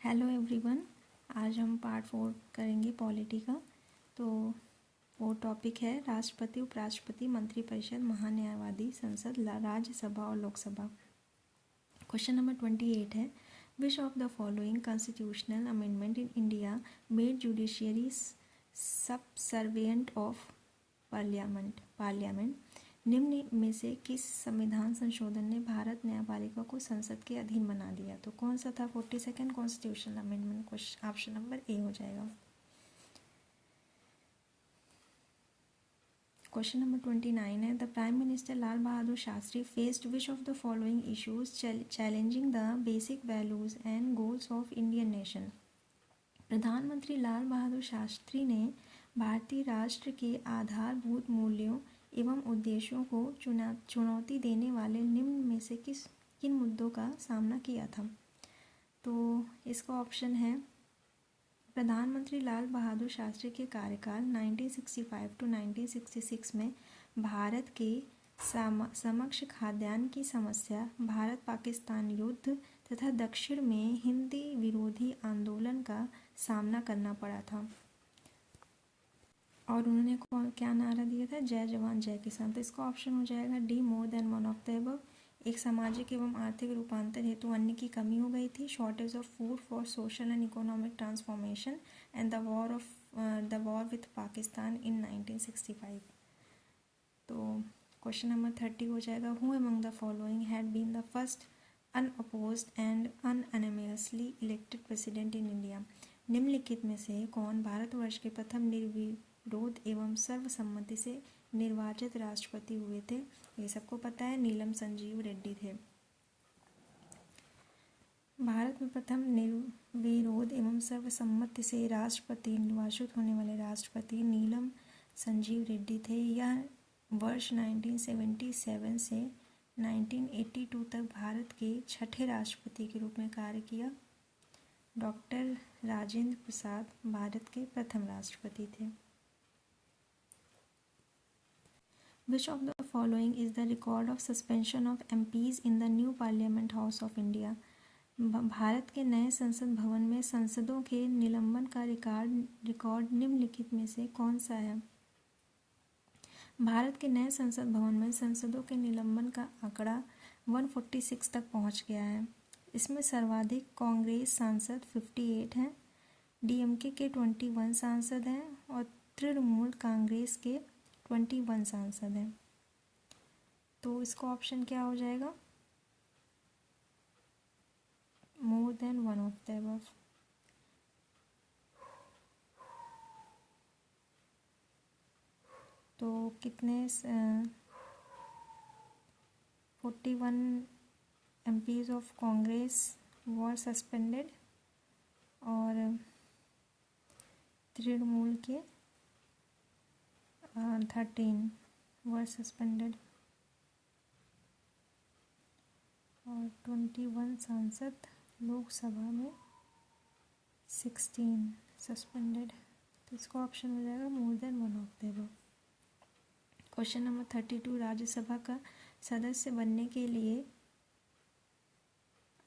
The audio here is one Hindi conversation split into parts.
Hello everyone. आज हम पार्ट 4 करेंगे पॉलिटी का। तो वो टॉपिक है राष्ट्रपति, उपराष्ट्रपति, मंत्रिपरिषद, महान्यायवादी, संसद, राज्यसभा और लोकसभा। क्वेश्चन नंबर 28 है, which of the following constitutional amendment in India made judiciary subservient of parliament? निम्न में से किस संविधान संशोधन ने भारत न्यायपालिका को संसद के अधीन बना दिया? तो कौन सा था 42nd constitutional amendment? Option number A हो जाएगा। क्वेश्चन नंबर 29 है, the prime minister Lal Bahadur Shastri faced which of the following issues challenging the basic values and goals of Indian nation? प्रधानमंत्री लाल बहादुर शास्त्री ने भारतीय राष्ट्र के आधारभूत मूल्यों एवं उद्देश्यों को चुनौती देने वाले निम्न में से किन मुद्दों का सामना किया था? तो इसका ऑप्शन है, प्रधानमंत्री लाल बहादुर शास्त्री के कार्यकाल 1965 to 1966 में भारत के समक्ष खाद्यान्न की समस्या, भारत पाकिस्तान युद्ध तथा दक्षिण में हिंदी विरोधी आंदोलन का सामना करना पड़ा था। और उन्होंने क्या नारा दिया था? जय जवान जय किसान। तो इसका ऑप्शन हो जाएगा D, more than one of the above. एक सामाजिक एवं आर्थिक रूपांतर हेतु अन्न की कमी हो गई थी, shortage of food for social and economic transformation and the war with Pakistan in 1965। तो क्वेश्चन नंबर 30 हो जाएगा, who among the following had been the first unopposed and unanimously elected president in India? निम्नलिखित में से कौन भारतवर्ष के प्रथम निर्विरोध एवं सर्वसम्मति से निर्वाचित राष्ट्रपति हुए थे? ये सबको पता है, नीलम संजीव रेड्डी थे। भारत में प्रथम निर्विरोध एवं सर्वसम्मति से राष्ट्रपति निर्वाचित होने वाले राष्ट्रपति नीलम संजीव रेड्डी थे। यह वर्ष 1977 से 1982 तक भारत के छठे राष्ट्रपति के रूप में कार्य किया। डॉक्टर राजेंद्र प्रसाद भारत के प्रथम राष्ट्रपति थे। Which of the following is the record of suspension of MPs in the new Parliament House of India? Bharat के नए संसद भवन में सांसदों के निलंबन का रिकॉर्ड निम्नलिखित में से कौन सा है? भारत के नए संसद भवन में सांसदों के निलंबन का आंकड़ा 146 तक पहुंच गया है। इसमें सर्वाधिक कांग्रेस सांसद 58 हैं, डीएमके के 21 सांसद हैं और तृणमूल कांग्रेस के 21 सांसद हैं। तो इसका ऑप्शन क्या हो जाएगा? More than one of the above. तो कितने 41 MPs of Congress were suspended और तृणमूल के 13 वर सस्पेंडेड और 21 सांसद, लोकसभा में 16 सस्पेंडेड। तो इसका ऑप्शन हो जाएगा more than one of the above. Question number 32, Rajya Sabha का सदस्य बनने के लिए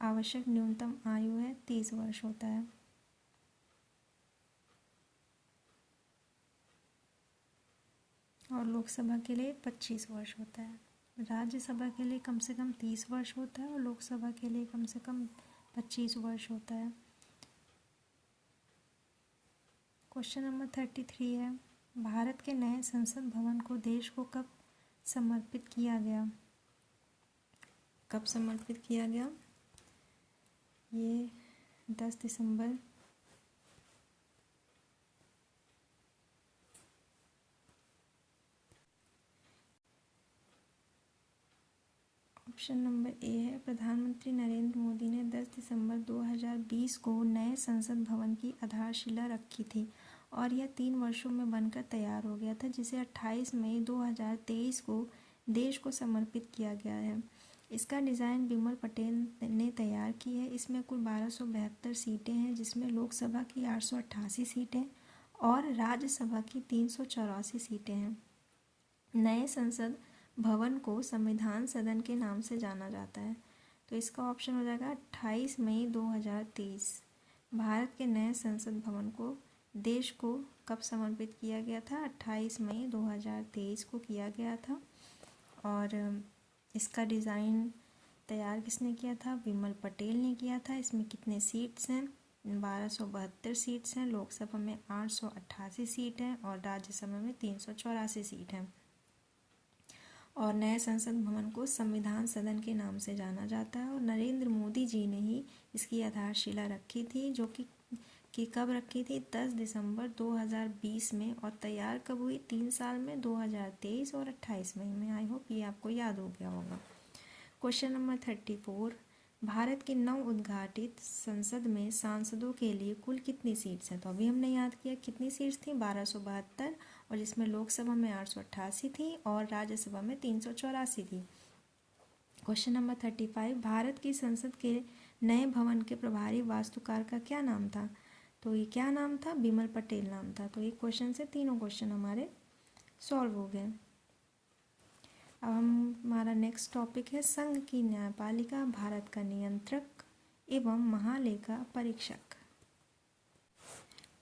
आवश्यक न्यूनतम आयु है 30 वर्ष होता है। और लोकसभा के लिए 25 वर्ष होता है। राज्यसभा के लिए कम से कम 30 वर्ष होता है और लोकसभा के लिए कम से कम 25 वर्ष होता है। क्वेश्चन नंबर 33 है, भारत के नए संसद भवन को देश को कब समर्पित किया गया? कब समर्पित किया गया? ये 10 दिसंबर ऑप्शन नंबर ए है, प्रधानमंत्री नरेंद्र मोदी ने 10 दिसंबर 2020 को नए संसद भवन की आधारशिला रखी थी और यह 3 वर्षों में बनकर तैयार हो गया था, जिसे 28 मई 2023 को देश को समर्पित किया गया है। इसका डिज़ाइन बिमल पटेल ने तैयार की है। इसमें कुल 1272 सीटें हैं, जिसमें लोकसभा की 888 सीटें और राज्यसभा की 384 सीटें हैं। नए संसद भवन को संविधान सदन के नाम से जाना जाता है। तो इसका ऑप्शन हो जाएगा 28 मई 2023। भारत के नए संसद भवन को देश को कब समर्पित किया गया था? 28 मई 2023 को किया गया था। और इसका डिज़ाइन तैयार किसने किया था? विमल पटेल ने किया था। इसमें कितने सीट्स हैं? 1272 सीट्स हैं। लोकसभा में 888 सीट हैं और राज्यसभा में 384 सीट हैं। और नए संसद भवन को संविधान सदन के नाम से जाना जाता है। और नरेंद्र मोदी जी ने ही इसकी आधारशिला रखी थी, जो कि कब रखी थी? 10 दिसंबर 2020 में। और तैयार कब हुई? 3 साल में, 2023 और 28 मई में। आई होप ये आपको याद हो गया होगा। क्वेश्चन नंबर 34, भारत की नव उद्घाटित संसद में सांसदों के लिए कुल कितनी सीट्स हैं? तो अभी हमने याद किया कितनी सीट्स थी? 1272, और जिसमें लोकसभा में 888 थी और राज्यसभा में 384 थी। क्वेश्चन नंबर 35, भारत की संसद के नए भवन के प्रभारी वास्तुकार का क्या नाम था? तो ये क्या नाम था? बिमल पटेल नाम था। तो एक क्वेश्चन से तीनों क्वेश्चन हमारे सॉल्व हो गए। अब हमारा नेक्स्ट टॉपिक है संघ की न्यायपालिका, भारत का नियंत्रक एवं महालेखा परीक्षक।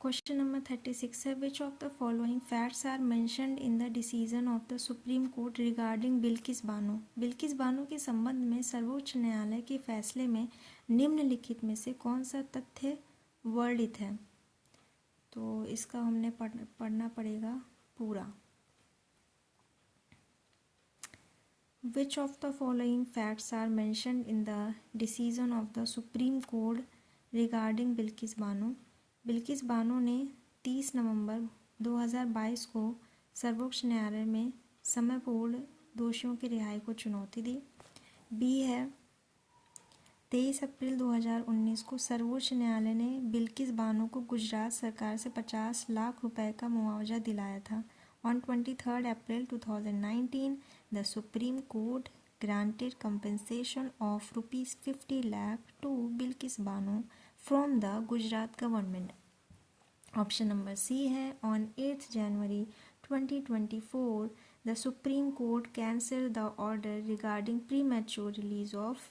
क्वेश्चन नंबर 36 है, which of the following facts are mentioned in the decision of the supreme court regarding Bilkis Bano? Bilkis Bano के संबंध में सर्वोच्च न्यायालय के फैसले में निम्नलिखित में से कौन सा तथ्य वर्णित है? तो इसका हमने पढ़ना पड़ेगा पूरा। Which of the following facts are mentioned in the decision of the Supreme Court regarding Bilkis Bano? Bilkis Bano ने 30 नवंबर 2022 को सर्वोच्च न्यायालय में समयपूर्ण दोषियों की रिहाई को चुनौती दी। बी है, 23 अप्रैल 2019 को सर्वोच्च न्यायालय ने बिल्किस बानो को गुजरात सरकार से 50 लाख रुपए का मुआवजा दिलाया था। On 23rd April 2019, the Supreme Court granted compensation of rupees 50 lakh to Bilkis Bano from the Gujarat government. Option number C है, on 8th January 2024, the Supreme Court cancelled the order regarding premature release of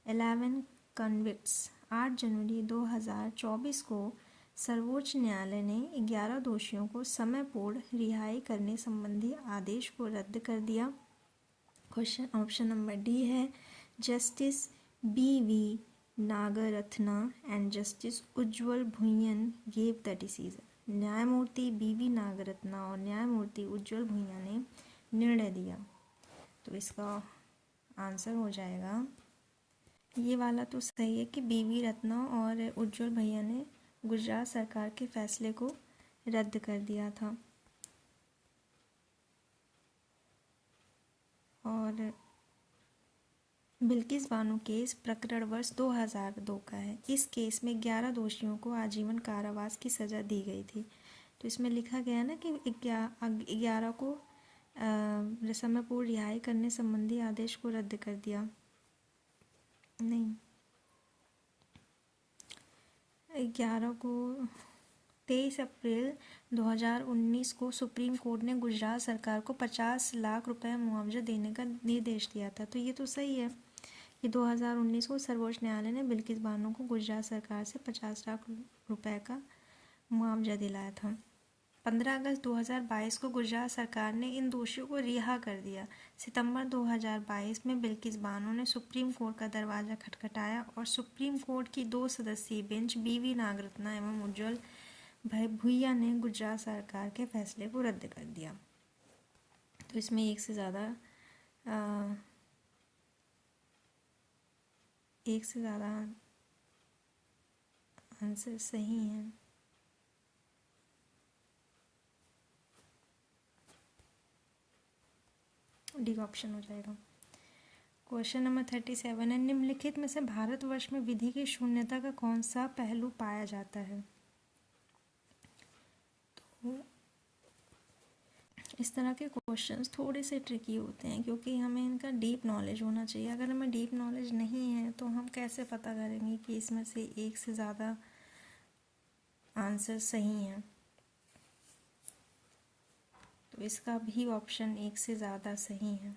11 convicts. 8 जनवरी 2024 को सर्वोच्च न्यायालय ने 11 दोषियों को समयपूर्ण रिहाई करने संबंधी आदेश को रद्द कर दिया। क्वेश्चन ऑप्शन नंबर डी है, justice B V. Nagarathna and justice Ujjal Bhuyan gave the decision. न्यायमूर्ति बी.वी. नागरत्ना और न्यायमूर्ति उज्ज्वल भुइया ने निर्णय दिया। तो इसका आंसर हो जाएगा, ये वाला तो सही है कि बी.वी. रत्ना और उज्ज्वल भैया ने गुजरात सरकार के फैसले को रद्द कर दिया था। और बिल्किस बानो केस प्रकरण वर्ष 2002 का है। इस केस में 11 दोषियों को आजीवन कारावास की सज़ा दी गई थी। तो इसमें लिखा गया ना कि 11 को समयपूर्ण रिहाई करने संबंधी आदेश को रद्द कर दिया। नहीं, 11 को 23 अप्रैल 2019 को सुप्रीम कोर्ट ने गुजरात सरकार को 50 लाख रुपए मुआवजा देने का निर्देश दिया था। तो ये तो सही है कि 2019 को सर्वोच्च न्यायालय ने बिल्किस बानो को गुजरात सरकार से 50 लाख रुपए का मुआवजा दिलाया था। 15 अगस्त 2022 को गुजरात सरकार ने इन दोषियों को रिहा कर दिया। सितंबर 2022 में बिल्किस बानो ने सुप्रीम कोर्ट का दरवाज़ा खटखटाया और सुप्रीम कोर्ट की 2 सदस्यीय बेंच बी.वी. नागरत्ना एवं उज्ज्वल भुइया ने गुजरात सरकार के फैसले को रद्द कर दिया। तो इसमें एक से ज़्यादा आंसर सही है। डी ऑप्शन हो जाएगा। क्वेश्चन नंबर 37 है, निम्नलिखित में से भारतवर्ष में विधि की शून्यता का कौन सा पहलू पाया जाता है? तो इस तरह के क्वेश्चंस थोड़े से ट्रिकी होते हैं क्योंकि हमें इनका डीप नॉलेज होना चाहिए। अगर हमें डीप नॉलेज नहीं है तो हम कैसे पता करेंगे कि इसमें से एक से ज़्यादा आंसर सही हैं? तो इसका भी ऑप्शन एक से ज़्यादा सही है।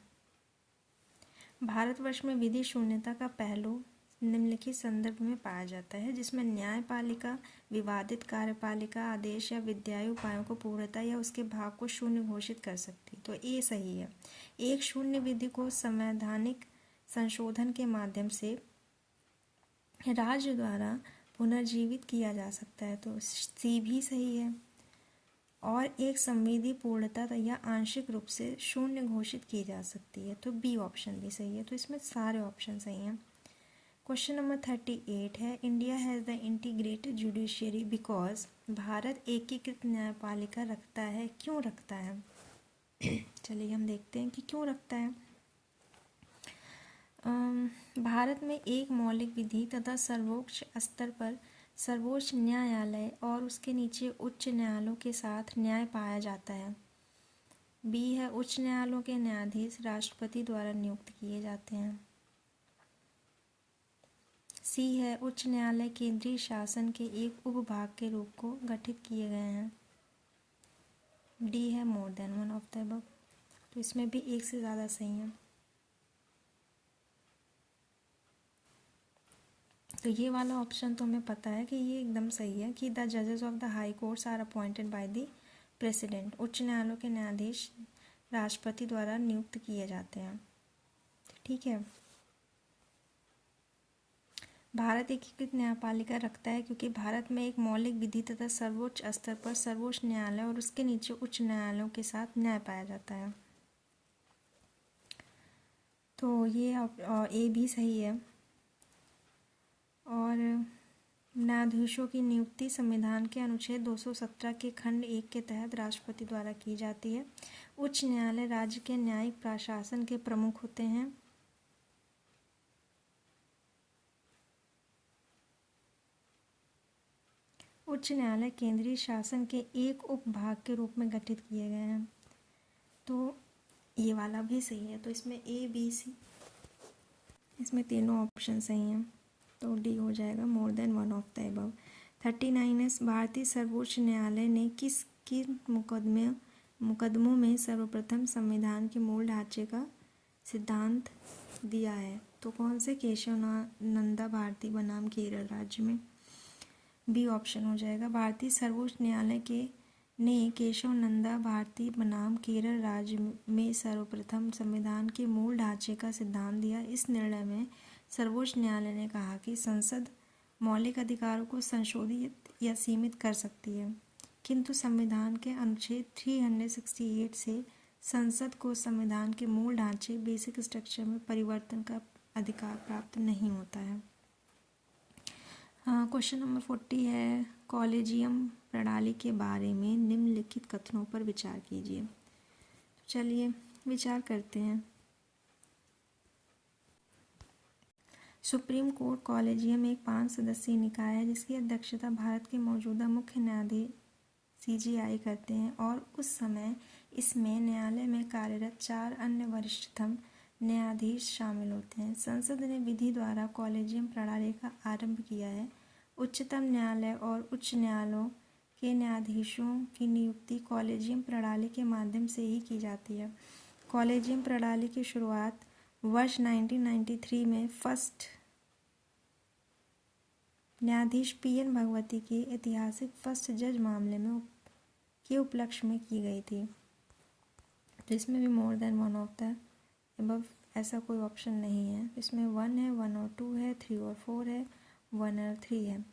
भारतवर्ष में विधि शून्यता का पहलू निम्नलिखित संदर्भ में पाया जाता है, जिसमें न्यायपालिका विवादित कार्यपालिका आदेश या विद्यायी उपायों को पूर्णता या उसके भाग को शून्य घोषित कर सकती। तो ये सही है। एक शून्य विधि को संवैधानिक संशोधन के माध्यम से राज्य द्वारा पुनर्जीवित किया जा सकता है, तो सी भी सही है। और एक संविधि पूर्णता या आंशिक रूप से शून्य घोषित की जा सकती है, तो बी ऑप्शन भी सही है। तो इसमें सारे ऑप्शन सही हैं। क्वेश्चन नंबर 38 है, India has the integrated judiciary because Bharat एकीकृत न्यायपालिका रखता है, क्यों रखता है? चलिए हम देखते हैं कि क्यों रखता है। भारत में एक मौलिक विधि तथा सर्वोच्च स्तर पर सर्वोच्च न्यायालय और उसके नीचे उच्च न्यायालयों के साथ न्याय पाया जाता है। बी है, उच्च न्यायालयों के न्यायाधीश राष्ट्रपति द्वारा नियुक्त किए जाते हैं। सी है, उच्च न्यायालय केंद्रीय शासन के एक उपभाग के रूप को गठित किए गए हैं। डी है, more than one of the above. तो इसमें भी एक से ज़्यादा सही है। तो ये वाला ऑप्शन तो हमें पता है कि ये एकदम सही है कि द जजेस of the high courts are appointed by the president. उच्च न्यायालयों के न्यायाधीश राष्ट्रपति द्वारा नियुक्त किए जाते हैं। ठीक है। भारत एकीकृत न्यायपालिका रखता है क्योंकि भारत में एक मौलिक विधि तथा सर्वोच्च स्तर पर सर्वोच्च न्यायालय और उसके नीचे उच्च न्यायालयों के साथ न्याय पाया जाता है। तो ये ए भी सही है। और न्यायाधीशों की नियुक्ति संविधान के अनुच्छेद 217 के खंड 1 के तहत राष्ट्रपति द्वारा की जाती है। उच्च न्यायालय राज्य के न्यायिक प्रशासन के प्रमुख होते हैं। उच्च न्यायालय केंद्रीय शासन के एक उपभाग के रूप में गठित किए गए हैं। तो ये वाला भी सही है। तो इसमें ए बी सी, इसमें तीनों ऑप्शन सही हैं। तो डी हो जाएगा, more than one of the above. 39 भारतीय सर्वोच्च न्यायालय ने किस मुकदमों में सर्वप्रथम संविधान के मूल ढांचे का सिद्धांत दिया है? तो कौन से? केशव नंदा भारती बनाम केरल राज्य में। बी ऑप्शन हो जाएगा। भारतीय सर्वोच्च न्यायालय ने केशव नंदा भारती बनाम केरल राज्य में सर्वप्रथम संविधान के मूल ढांचे का सिद्धांत दिया। इस निर्णय में सर्वोच्च न्यायालय ने कहा कि संसद मौलिक अधिकारों को संशोधित या सीमित कर सकती है, किंतु संविधान के अनुच्छेद 368 से संसद को संविधान के मूल ढांचे बेसिक स्ट्रक्चर में परिवर्तन का अधिकार प्राप्त नहीं होता है। क्वेश्चन नंबर 40 है, कॉलेजियम प्रणाली के बारे में निम्नलिखित कथनों पर विचार कीजिए। चलिए विचार करते हैं। सुप्रीम कोर्ट कॉलेजियम एक 5 सदस्यीय निकाय है जिसकी अध्यक्षता भारत के मौजूदा मुख्य न्यायाधीश CJI करते हैं और उस समय इसमें न्यायालय में कार्यरत 4 अन्य वरिष्ठतम न्यायाधीश शामिल होते हैं। संसद ने विधि द्वारा कॉलेजियम प्रणाली का आरंभ किया है। उच्चतम न्यायालय और उच्च न्यायालयों के न्यायाधीशों की नियुक्ति कॉलेजियम प्रणाली के माध्यम से ही की जाती है। कॉलेजियम प्रणाली की शुरुआत वर्ष 1993 में फर्स्ट न्यायाधीश PN भगवती के ऐतिहासिक फर्स्ट जज मामले में के उपलक्ष्य में की गई थी। तो इसमें भी more than one of the above ऐसा कोई ऑप्शन नहीं है। इसमें 1 है, 1 और 2 है, 3 और 4 है, 1 और 3 है।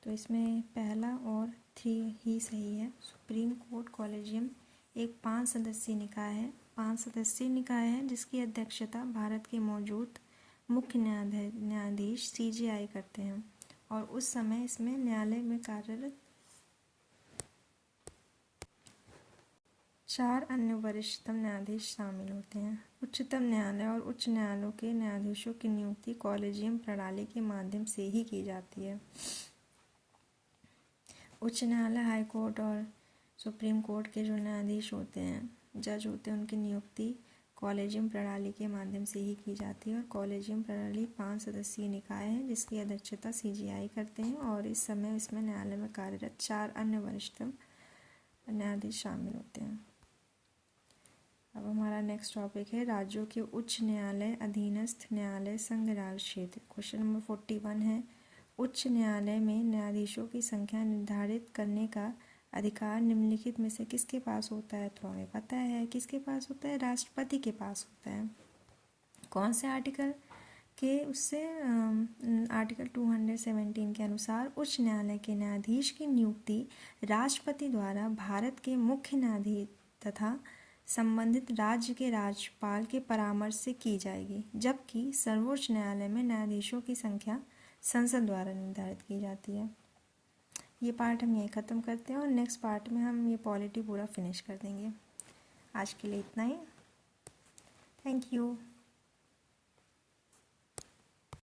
तो इसमें पहला और 3 ही सही है। सुप्रीम कोर्ट कॉलेजियम एक 5 सदस्यीय निकाय है। 5 सदस्यीय निकाय है जिसकी अध्यक्षता भारत के मौजूद मुख्य न्यायाधीश CJI करते हैं और उस समय इसमें न्यायालय में कार्यरत 4 अन्य वरिष्ठतम न्यायाधीश शामिल होते हैं। उच्चतम न्यायालय और उच्च न्यायालयों के न्यायाधीशों की नियुक्ति कॉलेजियम प्रणाली के माध्यम से ही की जाती है। उच्च न्यायालय, हाई कोर्ट और सुप्रीम कोर्ट के जो न्यायाधीश होते हैं, जज होते हैं, उनकी नियुक्ति कॉलेजियम प्रणाली के माध्यम से ही की जाती है। और कॉलेजियम प्रणाली 5 सदस्यीय निकाय है जिसकी अध्यक्षता CJI करते हैं और इस समय इसमें न्यायालय में कार्यरत 4 अन्य वरिष्ठतम न्यायाधीश शामिल होते हैं। अब हमारा नेक्स्ट टॉपिक है राज्यों के उच्च न्यायालय अधीनस्थ न्यायालय संघ राज्य क्षेत्र। क्वेश्चन नंबर 41 है, उच्च न्यायालय में न्यायाधीशों की संख्या निर्धारित करने का अधिकार निम्नलिखित में से किसके पास होता है? तो हमें पता है किसके पास होता है, राष्ट्रपति के पास होता है। कौन से आर्टिकल के उससे? आर्टिकल 217 के अनुसार उच्च न्यायालय के न्यायाधीश की नियुक्ति राष्ट्रपति द्वारा भारत के मुख्य न्यायाधीश तथा संबंधित राज्य के राज्यपाल के परामर्श से की जाएगी, जबकि सर्वोच्च न्यायालय में न्यायाधीशों की संख्या संसद द्वारा निर्धारित की जाती है। ये पार्ट हम यहीं ख़त्म करते हैं और नेक्स्ट पार्ट में हम ये पॉलिटी पूरा फिनिश कर देंगे। आज के लिए इतना ही। Thank you.